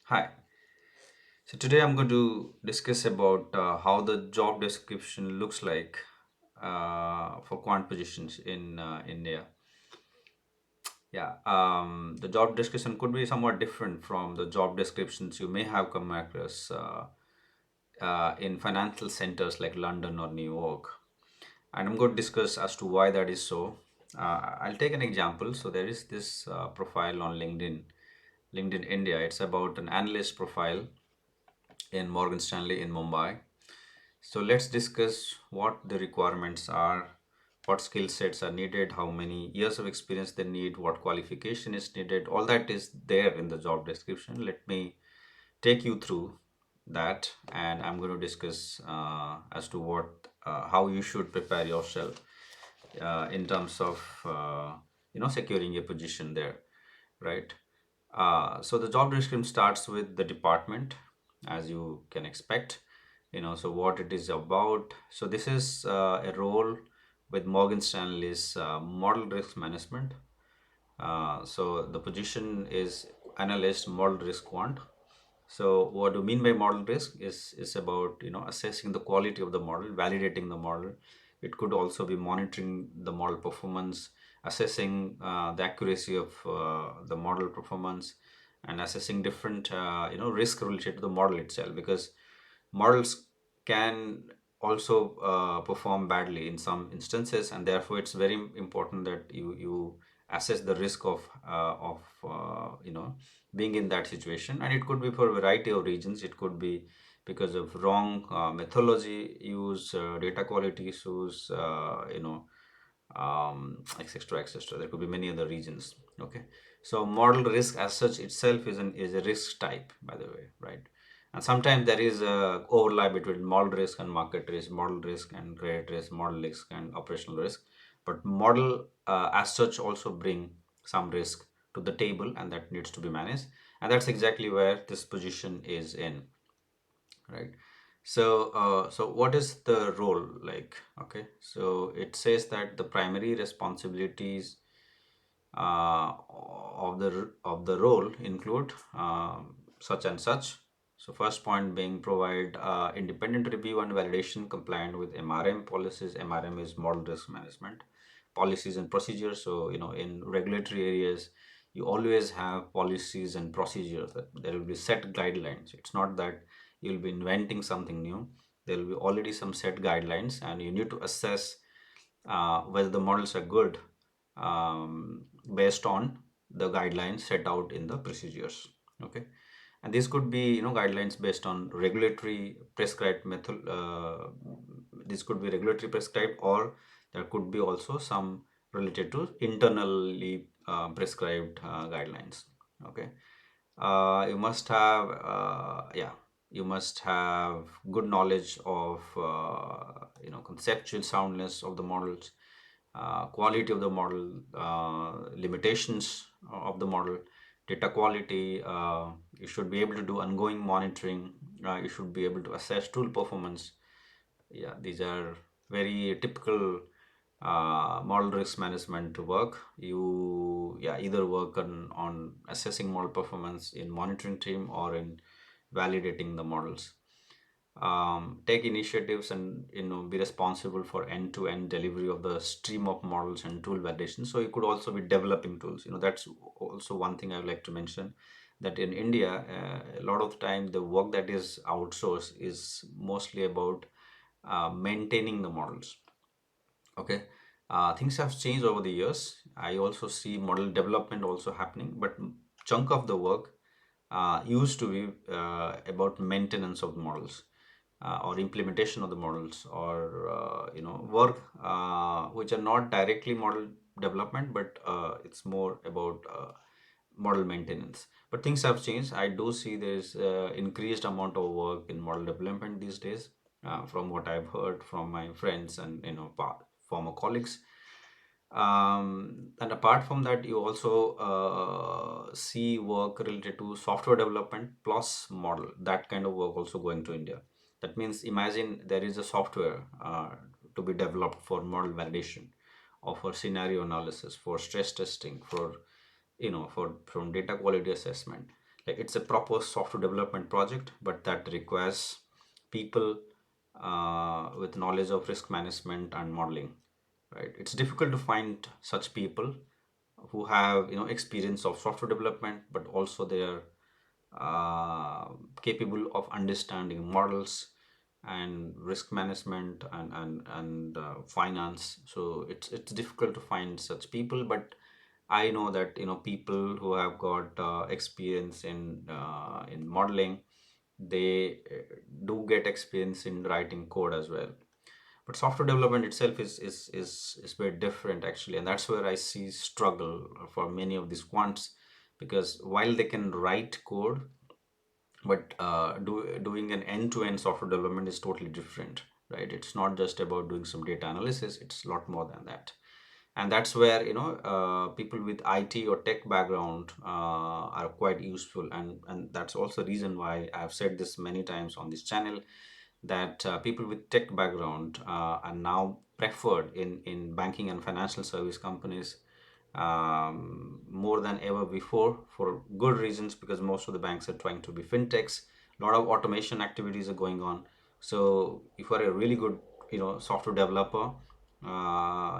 Hi. So today I'm going to discuss about how the job description looks like for quant positions in India. Yeah, the job description could be somewhat different from the job descriptions you may have come across in financial centers like London or New York. And I'm going to discuss as to why that is so. I'll take an example. So there is this profile on LinkedIn India. It's about an analyst profile in Morgan Stanley in Mumbai. So let's discuss what the requirements are, what skill sets are needed, how many years of experience they need, what qualification is needed. All that is there in the job description. Let me take you through that, and I'm going to discuss as to how you should prepare yourself in terms of securing a position there, right? So the job description starts with the department, as you can expect. So what it is about. So this is a role with Morgan Stanley's model risk management. So the position is analyst model risk quant. So what do mean by model risk is about assessing the quality of the model, validating the model. It could also be monitoring the model performance, assessing the accuracy of the model performance, and assessing different risk related to the model itself, because models can also perform badly in some instances, and therefore it's very important that you assess the risk of being in that situation. And it could be for a variety of reasons. It could be because of wrong methodology use, data quality issues, etc, etc. There could be many other reasons. Okay, so model risk as such itself is a risk type, by the way, right? And sometimes there is a overlap between model risk and market risk, model risk and credit risk, model risk and operational risk. But model as such also bring some risk to the table, and that needs to be managed. And that's exactly where this position is in, right? So what is the role like? Okay, so it says that the primary responsibilities of the role include such and such. So first point being provide independent review and validation compliant with MRM policies. MRM is model risk management policies and procedures. So in regulatory areas, you always have policies and procedures. That there will be set guidelines. It's not that you'll be inventing something new. There will be already some set guidelines, and you need to assess whether the models are good based on the guidelines set out in the procedures. Okay, and this could be guidelines based on regulatory prescribed method. This could be regulatory prescribed, or there could be also some related to internally prescribed guidelines. Okay, you must have you must have good knowledge of conceptual soundness of the models, quality of the model, limitations of the model, data quality. You should be able to do ongoing monitoring. You should be able to assess tool performance. Yeah, these are very typical model risk management work. You either work on assessing model performance in monitoring team or in validating the models. Take initiatives and be responsible for end-to-end delivery of the stream of models and tool validation. So you could also be developing tools. That's also one thing I would like to mention, that in India, a lot of the time the work that is outsourced is mostly about maintaining the models. Okay, things have changed over the years. I also see model development also happening, but chunk of the work used to be about maintenance of the models, or implementation of the models, or work which are not directly model development, but it's more about model maintenance. But things have changed. I do see there's increased amount of work in model development these days, from what I've heard from my friends and former colleagues. And apart from that, you also see work related to software development plus model. That kind of work also going to India. That means imagine there is a software to be developed for model validation, or for scenario analysis, for stress testing, for for from data quality assessment. Like it's a proper software development project, but that requires people with knowledge of risk management and modeling, right? It's difficult to find such people who have experience of software development, but also they are capable of understanding models and risk management and finance. So it's difficult to find such people, but I know that people who have got experience in modeling, they do get experience in writing code as well. But software development itself is very different actually, and that's where I see struggle for many of these quants, because while they can write code, but doing an end-to-end software development is totally different, right? It's not just about doing some data analysis, it's a lot more than that. And that's where people with IT or tech background are quite useful, and that's also the reason why I've said this many times on this channel, that people with tech background are now preferred in banking and financial service companies more than ever before, for good reasons, because most of the banks are trying to be fintechs. A lot of automation activities are going on. So if you are a really good software developer,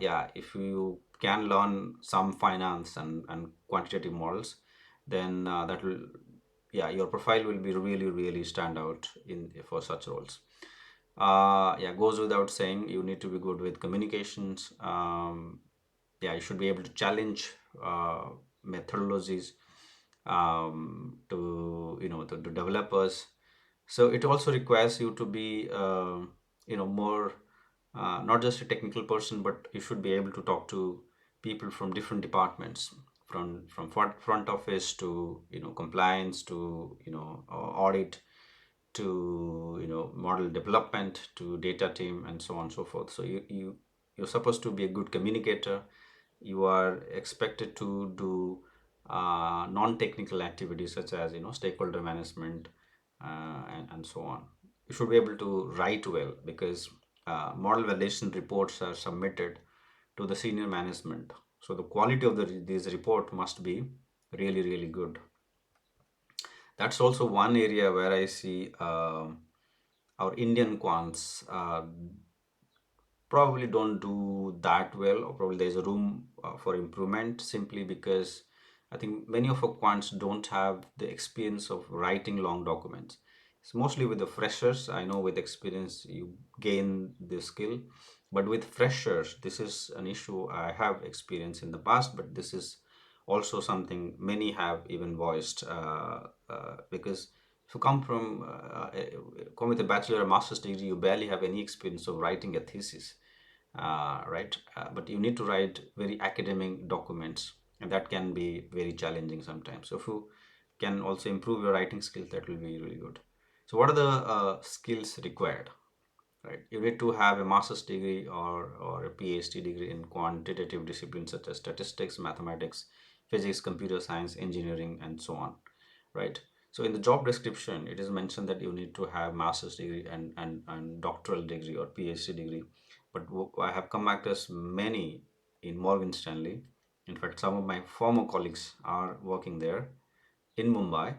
yeah, if you can learn some finance and quantitative models, then that will, yeah, your profile will be really really stand out in for such roles. Yeah, goes without saying, you need to be good with communications. Yeah, you should be able to challenge methodologies to developers. So it also requires you to be more not just a technical person, but you should be able to talk to people from different departments, from front office to compliance to audit to model development to data team and so on and so forth. So you're supposed to be a good communicator. You are expected to do non-technical activities such as stakeholder management and so on. You should be able to write well, because model validation reports are submitted to the senior management. So the quality of these report must be really really good. That's also one area where I see our Indian quants probably don't do that well, or probably there's a room for improvement, simply because I think many of our quants don't have the experience of writing long documents. It's mostly with the freshers. I know with experience you gain the skill, but with freshers, this is an issue I have experienced in the past, but this is also something many have even voiced, because if you come with a bachelor or master's degree, you barely have any experience of writing a thesis, right? But you need to write very academic documents, and that can be very challenging sometimes. So if you can also improve your writing skills, that will be really good. So what are the skills required? Right, you need to have a master's degree or a PhD degree in quantitative disciplines such as statistics, mathematics, physics, computer science, engineering, and so on, right? So in the job description, it is mentioned that you need to have master's degree and doctoral degree or PhD degree. But I have come across many in Morgan Stanley. In fact, some of my former colleagues are working there in Mumbai,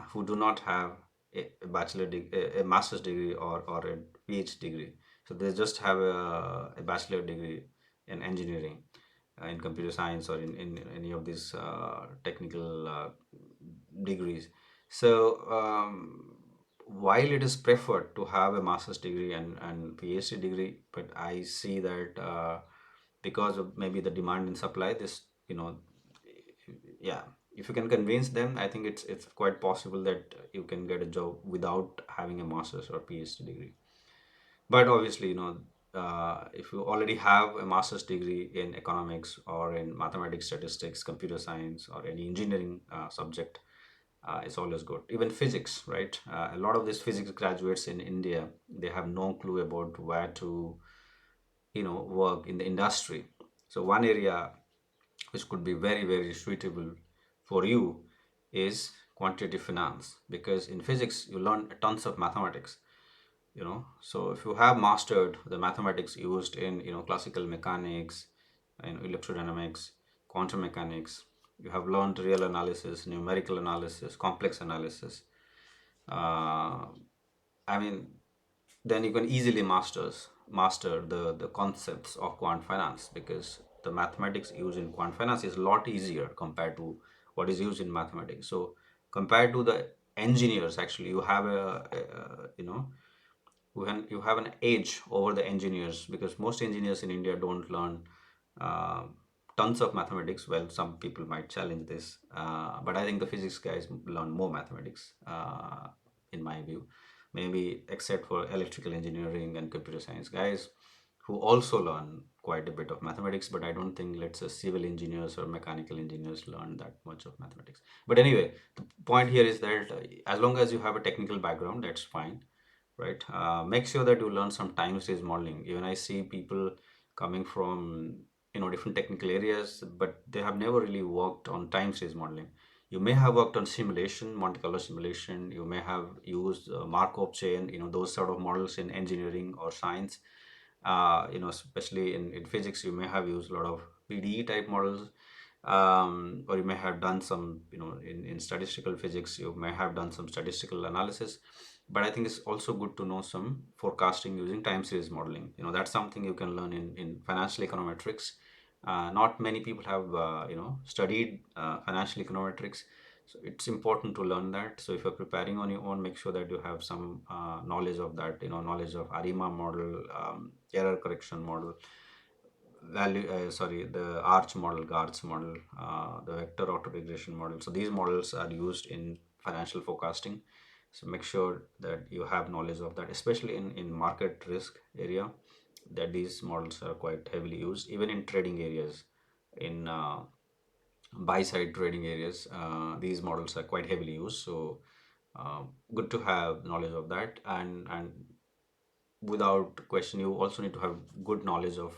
who do not have a a master's degree or a PhD degree. So they just have a bachelor degree in engineering, in computer science, or in any of these technical degrees. So while it is preferred to have a master's degree and PhD degree, but I see that because of maybe the demand and supply, this, yeah, if you can convince them, I think it's quite possible that you can get a job without having a master's or PhD degree. But obviously, if you already have a master's degree in economics or in mathematics, statistics, computer science, or any engineering subject, it's always good. Even physics, right? A lot of these physics graduates in India, they have no clue about where to, work in the industry. So one area which could be very very suitable for you is quantitative finance, because in physics you learn tons of mathematics. So if you have mastered the mathematics used in classical mechanics and electrodynamics, quantum mechanics, You have learned real analysis, numerical analysis, complex analysis. uh, I mean, then you can easily master the concepts of quant finance, because the mathematics used in quant finance is a lot easier compared to what is used in mathematics. So compared to the engineers, actually, you have you have an edge over the engineers, because most engineers in India don't learn uh, tons of mathematics. Well, some people might challenge this, but I think the physics guys learn more mathematics, in my view, maybe except for electrical engineering and computer science guys, who also learn quite a bit of mathematics. But I don't think, let's say, civil engineers or mechanical engineers learn that much of mathematics. But anyway, the point here is that as long as you have a technical background, that's fine, right? Make sure that you learn some time series modeling. Even I see people coming from different technical areas, but they have never really worked on time series modeling. You may have worked on simulation, Monte Carlo simulation. You may have used Markov chain, those sort of models in engineering or science. Especially in physics, you may have used a lot of PDE type models, or you may have done some, in statistical physics, you may have done some statistical analysis. But I think it's also good to know some forecasting using time series modeling. That's something you can learn in financial econometrics. Not many people have, studied financial econometrics. So it's important to learn that. So if you're preparing on your own, make sure that you have some knowledge of that, knowledge of ARIMA model, error correction model, the arch model, GARCH model, the vector autoregression model. So these models are used in financial forecasting. So make sure that you have knowledge of that, especially in market risk area, that these models are quite heavily used, even in trading areas, in buy side trading areas. These models are quite heavily used. So good to have knowledge of that. And without question, you also need to have good knowledge of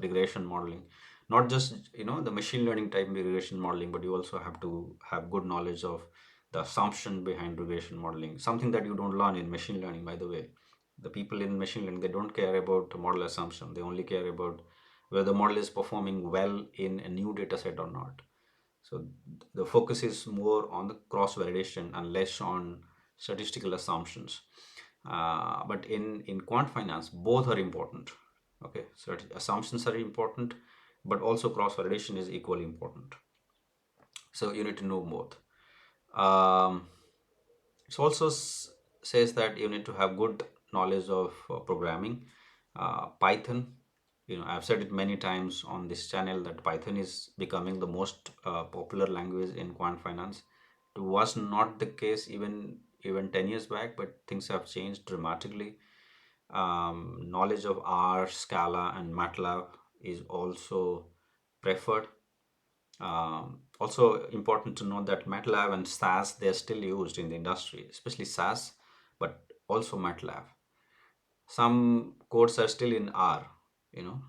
regression modeling, not just the machine learning type regression modeling, but you also have to have good knowledge of the assumption behind regression modeling, something that you don't learn in machine learning, by the way. The people in machine learning, they don't care about model assumption. They only care about whether the model is performing well in a new data set or not. So the focus is more on the cross validation and less on statistical assumptions. But in quant finance, both are important. Okay, so assumptions are important, but also cross validation is equally important. So you need to know both. Um, it also says that you need to have good knowledge of programming, Python. I've said it many times on this channel that Python is becoming the most popular language in quant finance. It was not the case even 10 years back, but things have changed dramatically. Knowledge of R, Scala, and MATLAB is also preferred. Also important to note that MATLAB and SAS, they're still used in the industry, especially SAS, but also MATLAB. Some codes are still in R,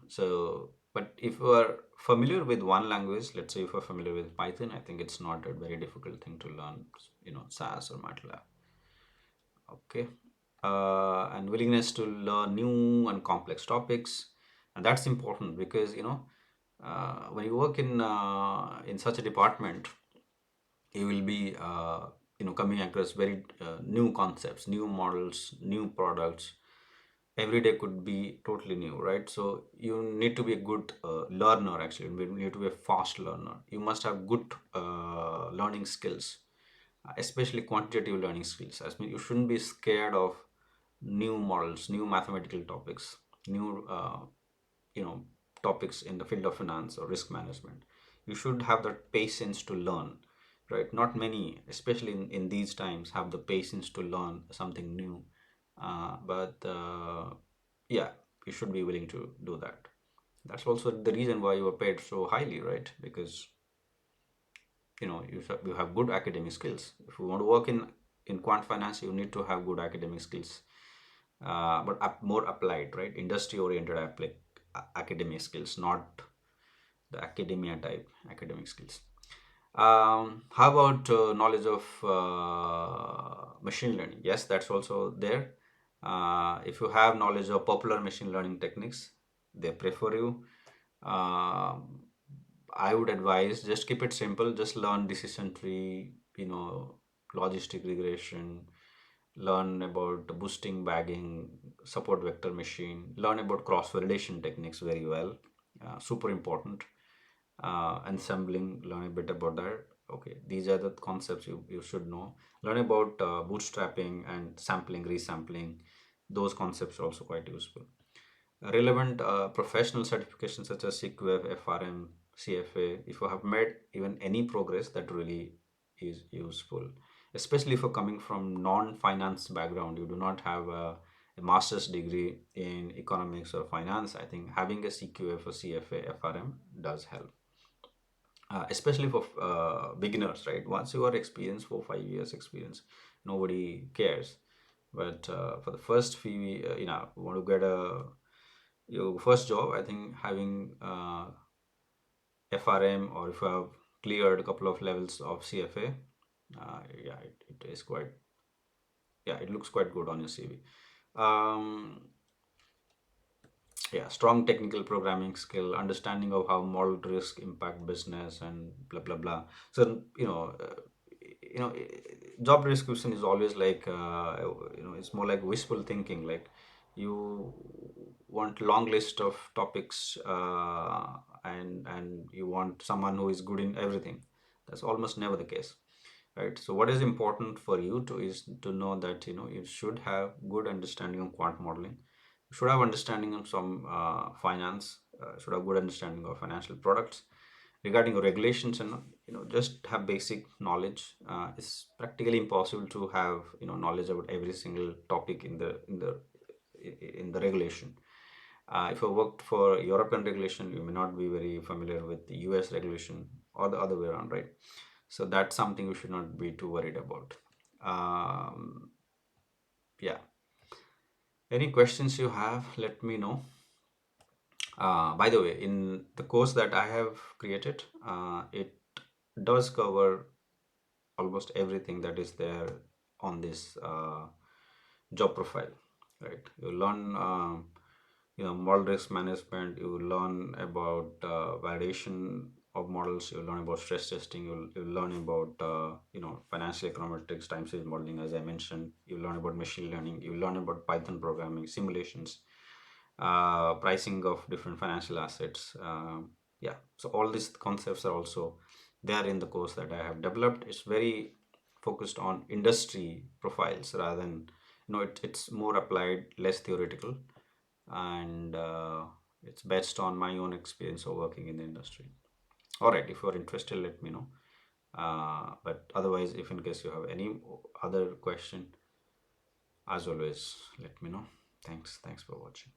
so, but if you are familiar with one language, let's say if you're familiar with Python, I think it's not a very difficult thing to learn, SAS or MATLAB. Okay. And willingness to learn new and complex topics, and that's important because when you work in such a department, you will be coming across very new concepts, new models, new products. Every day could be totally new, right? So you need to be a good learner. Actually, you need to be a fast learner. You must have good learning skills, especially quantitative learning skills. I mean, you shouldn't be scared of new models, new mathematical topics, new topics in the field of finance or risk management. You should have that patience to learn, right? Not many, especially in these times, have the patience to learn something new. But yeah, you should be willing to do that. That's also the reason why you are paid so highly, right? Because you have good academic skills. If you want to work in quant finance, you need to have good academic skills, but more applied, right? Industry oriented academic skills, not the academia type academic skills. How about knowledge of machine learning? Yes, that's also there. If you have knowledge of popular machine learning techniques, they prefer you. Uh, I would advise just keep it simple. Just learn decision tree, logistic regression, learn about boosting, bagging, support vector machine, learn about cross validation techniques very well. Super important. Ensembling, learn a bit about that. Okay, these are the concepts you should know. Learn about bootstrapping and sampling, resampling. Those concepts are also quite useful. Relevant professional certifications such as CQF, FRM, CFA, if you have made even any progress, that really is useful. Especially if you're coming from non-finance background, you do not have a master's degree in economics or finance, I think having a CQF or CFA, FRM does help. Especially for beginners, right? Once you are experienced, 4 5 years experience, nobody cares. But for the first few, want to get a your first job, I think having FRM, or if you have cleared a couple of levels of CFA, yeah, it is quite, yeah, it looks quite good on your CV. Um, yeah, strong technical programming skill, understanding of how model risk impact business, and blah blah blah. So you know job description is always like, it's more like wishful thinking. Like, you want long list of topics, and you want someone who is good in everything. That's almost never the case, right? So what is important for you to is to know that you should have good understanding of quant modeling, you should have understanding of some finance, should have good understanding of financial products. Regarding regulations, and just have basic knowledge. It's practically impossible to have knowledge about every single topic in the regulation. If you worked for European regulation, you may not be very familiar with the US regulation, or the other way around, right? So that's something you should not be too worried about. um, yeah, any questions you have, let me know. By the way, in the course that I have created, it does cover almost everything that is there on this job profile, right? You learn model risk management, you learn about validation of models, you learn about stress testing, you learn about financial econometrics, time series modeling, as I mentioned, you learn about machine learning, you learn about Python programming, simulations, pricing of different financial assets. Yeah, so all these concepts are also there in the course that I have developed. It's very focused on industry profiles rather than, it's more applied, less theoretical, and it's based on my own experience of working in the industry. All right, if you're interested, let me know. But otherwise, if in case you have any other question, as always, let me know. Thanks for watching.